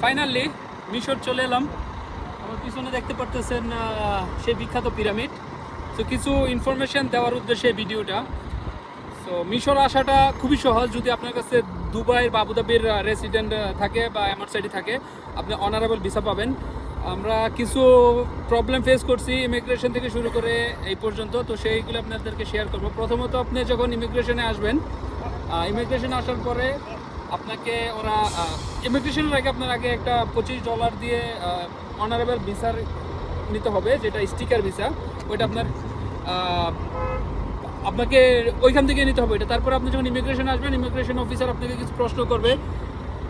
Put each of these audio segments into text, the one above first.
Finally মিশর চলে এলাম। আমার পিছনে দেখতে পারতেছেন সেই বিখ্যাত পিরামিড। তো কিছু ইনফরমেশন দেওয়ার উদ্দেশ্যে এই ভিডিওটা। সো মিশর আসাটা খুবই সহজ, যদি আপনার কাছে দুবাই বা আবুধাবির রেসিডেন্ট থাকে বা এমার্সাইডি থাকে, আপনি অনারেবল ভিসা পাবেন। আমরা কিছু প্রবলেম ফেস করছি ইমিগ্রেশন থেকে শুরু করে এই পর্যন্ত, তো সেইগুলো আপনাদেরকে শেয়ার করব। প্রথমত আপনি যখন ইমিগ্রেশনে আসবেন, ইমিগ্রেশনে আসার পরে আপনাকে ওরা ইমিগ্রেশনের আগে আপনার আগে একটা $25 দিয়ে অনারেবল ভিসার নিতে হবে, যেটা স্টিকার ভিসা। ওইটা আপনাকে ওইখান থেকে নিতে হবে এটা। তারপর আপনি যখন ইমিগ্রেশন আসবেন, ইমিগ্রেশন অফিসার আপনাকে কিছু প্রশ্ন করবে,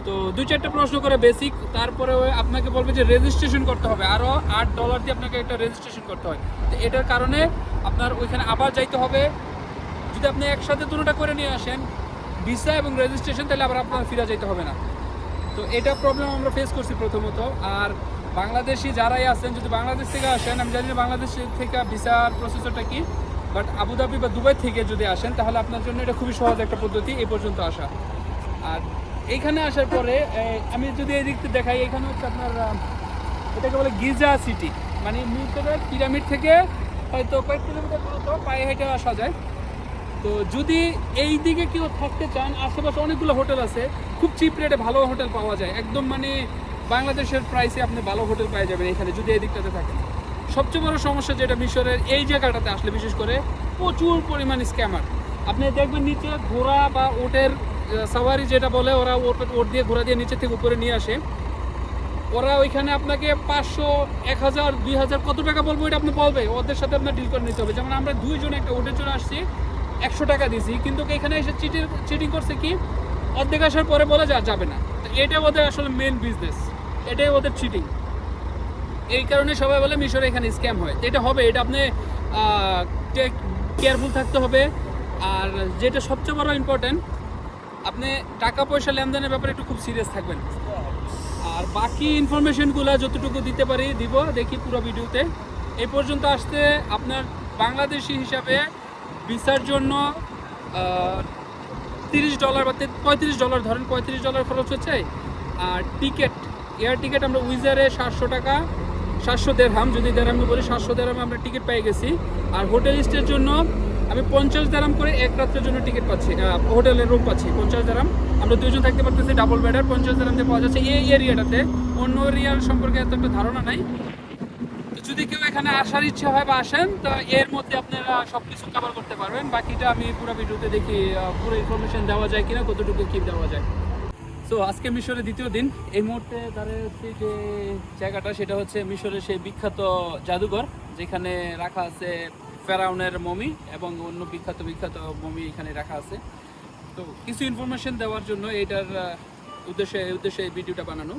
তো 2-4টা প্রশ্ন করে বেসিক। তারপরে আপনাকে বলবে যে রেজিস্ট্রেশন করতে হবে, আরও $8 দিয়ে আপনাকে একটা রেজিস্ট্রেশন করতে হয়। তো এটার কারণে আপনার ওইখানে আবার যাইতে হবে। যদি আপনি একসাথে দুটোটা করে নিয়ে আসেন, ভিসা এবং রেজিস্ট্রেশন, তাহলে আবার আপনার ফিরে যেতে হবে না। তো এটা প্রবলেম আমরা ফেস করছি প্রথমত। আর বাংলাদেশি যারাই আছেন, যদি বাংলাদেশ থেকে আসেন, আমি জানি না বাংলাদেশ থেকে ভিসার প্রসেসরটা কি, বাট আবুধাবি বা দুবাই থেকে যদি আসেন, তাহলে আপনার জন্য এটা খুবই সহজ একটা পদ্ধতি এই পর্যন্ত আসা। আর এইখানে আসার পরে আমি যদি এই দিকটা দেখাই, এখানে হচ্ছে আপনার এটাকে বলে গিজা সিটি, মানে মিশরের পিরামিড থেকে হয়তো কয়েক কিলোমিটার দূরত্ব, পায়ে হেঁটে আসা যায়। তো যদি এই দিকে কেউ থাকতে চান, আশেপাশে অনেকগুলো হোটেল আছে, খুব চিপ রেটে ভালো হোটেল পাওয়া যায়, একদম মানে বাংলাদেশের প্রাইসে আপনি ভালো হোটেল পেয়ে যাবেন এখানে যদি এই দিকটাতে থাকেন। সবচেয়ে বড় সমস্যা যেটা মিশরের এই জায়গাটাতে আসলে বিশেষ করে, প্রচুর পরিমাণ স্ক্যামার। আপনি দেখবেন নিচে ঘোড়া বা ওটের সাওয়ারি যেটা বলে, ওরা ওট দিয়ে ঘোড়া দিয়ে নিচে থেকে উপরে নিয়ে আসে। ওরা ওইখানে আপনাকে 500, 1000, 2000 কত টাকা বলবো এটা আপনি বলবে, ওদের সাথে আপনার ডিল করে নিতে হবে। যেমন আমরা দুইজন একটা ওটের জন্য আসছি, 100 টাকা দিয়েছি, কিন্তু এখানে এসে চিটিং করছে কি, অর্ধেক আসার পরে বলে যাবে না। তো এটা ওদের আসলে মেন বিজনেস, এটাই ওদের চিটিং। এই কারণে সবাই বলে মিশরে এখানে স্ক্যাম হয়। এটা হবে, এটা আপনি কেয়ারফুল থাকতে হবে। আর যেটা সবচেয়ে বড় ইম্পর্টেন্ট, আপনি টাকা পয়সা লেনদেনের ব্যাপারে একটু খুব সিরিয়াস থাকবেন। আর বাকি ইনফরমেশনগুলো যতটুকু দিতে পারি দিব, দেখি পুরো ভিডিওতে। এই পর্যন্ত আসতে আপনার বাংলাদেশি হিসাবে ভিসার জন্য $30 বা $35 ধরেন, $35 খরচ হচ্ছে। আর টিকিট, এয়ার টিকিট আমরা উইজারে 700 টাকা, 700 দেরহাম, যদি দেরহামে বলি 700 দেরহামে আমরা টিকিট পেয়ে গেছি। আর হোটেল স্টের জন্য আমি 50 দেরহাম করে এক রাতের জন্য টিকিট পাচ্ছি, হোটেলের রুম পাচ্ছি 50 দেরহাম। আমরা দুইজন থাকতে পারতেছি, ডাবল বেডার 50 দেরহাম দিয়ে পাওয়া যাচ্ছে এই এরিয়াটাতে। অন্য এরিয়ার সম্পর্কে এত একটা ধারণা নাই। যদি কেউ এখানে আসার ইচ্ছা হয় বা আসেন, তো এর মধ্যে আপনারা সব কিছু কভার করতে পারবেন। বাকিটা আমি পুরো ভিডিওতে দেখি পুরো ইনফরমেশন দেওয়া যায় কিনা, কতটুকু কী দেওয়া যায়। সো আজকে মিশরের দ্বিতীয় দিন। এই মুহূর্তে দাঁড়িয়ে হচ্ছে যে জায়গাটা, সেটা হচ্ছে মিশরের সেই বিখ্যাত জাদুঘর, যেখানে রাখা আছে ফেরাউনের মমি এবং অন্য বিখ্যাত মমি এখানে রাখা আছে। তো কিছু ইনফরমেশন দেওয়ার জন্য এইটার উদ্দেশ্যে এই ভিডিওটা বানানো।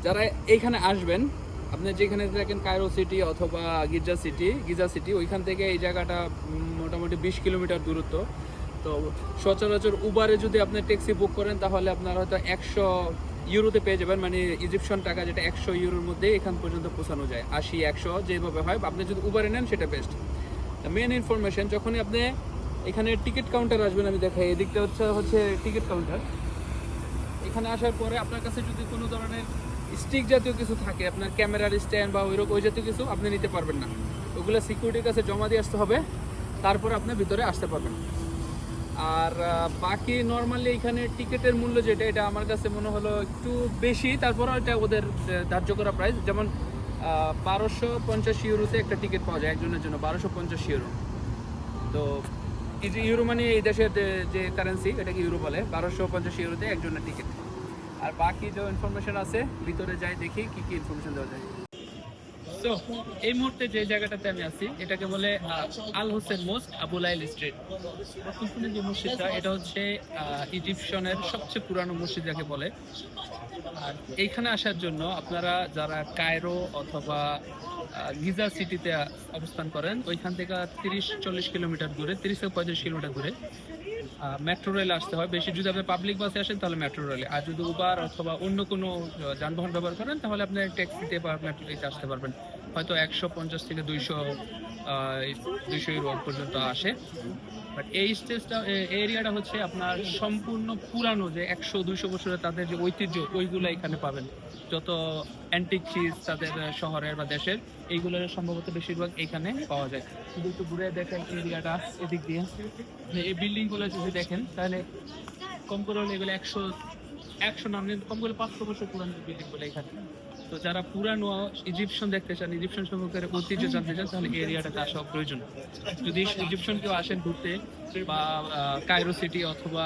যারা এইখানে আসবেন, আপনি যেখানে থাকেন, কায়রো সিটি অথবা গিজা সিটি, ওইখান থেকে এই জায়গাটা মোটামুটি 20 কিলোমিটার দূরত্ব। তো সচরাচর উবারে যদি আপনি ট্যাক্সি বুক করেন, তাহলে আপনার হয়তো 100 ইউরোতে পেয়ে যাবেন, মানে ইজিপশিয়ান টাকা, যেটা 100 ইউরোর মধ্যে এখান পর্যন্ত পৌঁছানো যায়। 80, 100 যেভাবে হয়, আপনি যদি উবারে নেন সেটা বেস্ট। মেন ইনফরমেশন, যখনই আপনি এখানে টিকিট কাউন্টার আসবেন, আমি দেখাই, এদিকটা হচ্ছে টিকিট কাউন্টার। এখানে আসার পরে আপনার কাছে যদি কোনো ধরনের স্টিক জাতীয় কিছু থাকে, আপনার ক্যামেরার স্ট্যান্ড বা ওই জাতীয় কিছু, আপনি নিতে পারবেন না। ওগুলো সিকিউরিটির কাছে জমা দিয়ে আসতে হবে, তারপর আপনি ভিতরে আসতে পারবেন। আর বাকি নর্মালি এখানে টিকিটের মূল্য যেটা, এটা আমার কাছে মনে হলো একটু বেশি, তারপরও এটা ওদের ধার্য করা প্রাইস। যেমন 1250 ইউরোতে একটা টিকিট পাওয়া যায় একজনের জন্য, 1250 ইউরো। তো এই যে ইউরো মানে এই দেশের যে কারেন্সি, এটাকে ইউরো বলে, 1250 ইউরোতে একজনের টিকিট। আর বাকি যে ইনফরমেশন আছে, ভিতরে যাই দেখি কি কি ইনফরমেশন দেওয়া যায়। তো এই মুহূর্তে যে জায়গাটাতে আমি আছি, এটাকে বলে আল হোসেন মস্ক, আবু লাইল স্ট্রিট। পিছনে যে মসজিদটা, এটা হচ্ছে ইজিপশিয়ানের সবচেয়ে পুরানো মসজিদ যাকে বলে। আর এইখানে আসার জন্য আপনারা যারা কায়রো অথবা গিজা সিটিতে অবস্থান করেন, ওইখান থেকে 30-40 কিলোমিটার দূরে, 30 থেকে 35 কিলোমিটার দূরে মেট্রো রেলে আসতে হয়। বেশি যদি আপনি পাবলিক বাসে আসেন, তাহলে মেট্রো রেলে। আর যদি উবার অথবা অন্য কোনো যানবাহন ব্যবহার করেন, তাহলে আপনি ট্যাক্সিতে বা মেট্রোতে আসতে পারবেন। হয়তো 150 থেকে 200 ইউরো পর্যন্ত আসে। বাট এই স্টেজটা এরিয়াটা হচ্ছে আপনার সম্পূর্ণ পুরানো, যে 100-200 বছরের তাদের যে ঐতিহ্য ওইগুলো এখানে পাবেন। যত অ্যান্টিক চিজ তাদের শহরের বা দেশের, এইগুলোর সম্ভবত বেশিরভাগ এখানে পাওয়া যায়। শুধু একটু ঘুরে দেখেন এরিয়াটা এদিক দিয়ে, এই বিল্ডিংগুলো যদি দেখেন তাহলে কম করে হলে এগুলো 100 নামলে কম করে 500 বছর পুরানো বিল্ডিং বলে এখানে। তো যারা পুরানো ইজিপশিয়ান দেখতে চান, ইজিপশিয়ান সম্পর্কে ঐতিহ্য জানতে চান, তাহলে এই এরিয়াটাতে আসা প্রয়োজন। যদি ইজিপশিয়ান কেউ আসেন ঘুরতে বা কায়রো সিটি অথবা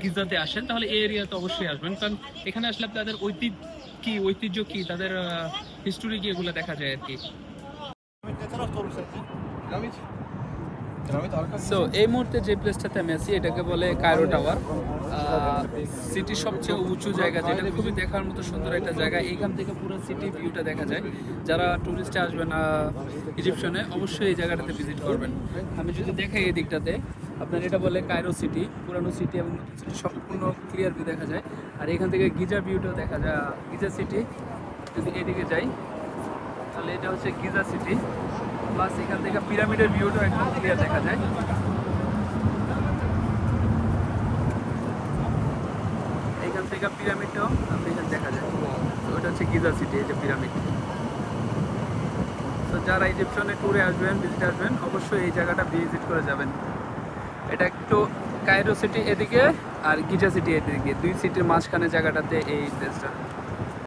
গিজাতে আসেন, তাহলে এই এরিয়াতে অবশ্যই আসবেন, কারণ এখানে আসলে আপনাদের ঐতিহ্য কি, তাদের হিস্টোরি কি, এগুলো দেখা যায় আর কি। সো এই মুহূর্তে যে প্লেসটাতে আমি আছি এটাকে বলে কায়রো টাওয়ার। সিটির সবচেয়ে উঁচু জায়গা, যেটা খুবই দেখার মতো সুন্দর একটা জায়গা। এইখান থেকে পুরো সিটি ভিউটা দেখা যায়। যারা টুরিস্টে আসবেন ইজিপশনে, অবশ্যই এই জায়গাটাতে ভিজিট করবেন। আমি যদি দেখাই এই দিকটাতে, আপনার এটা বলে কায়রো সিটি, পুরানো সিটি এবং নতুন সিটি সম্পূর্ণ ক্লিয়ার ভিউ দেখা যায়। আর এখান থেকে গিজা ভিউটাও দেখা যায়, গিজা সিটি। যদি এদিকে যাই তাহলে এটা হচ্ছে গিজা সিটি, প্লাস এখান থেকে পিরামিডের ভিউটাও একদম ক্লিয়ার দেখা যায়। এইখান থেকে পিরামিডটাও আপনি এখানে দেখা যায়। তো ওটা হচ্ছে গিজা সিটি, এই যে পিরামিড। তো যারা ইজিপশনে ট্যুরে আসবেন, ভিজিট আসবেন, অবশ্যই এই জায়গাটা ভিজিট করে যাবেন। এটা একটু কায়রো সিটি এদিকে আর গিজা সিটি এদিকে, দুই সিটির মাঝখানে জায়গাটাতে এই প্লেসটা।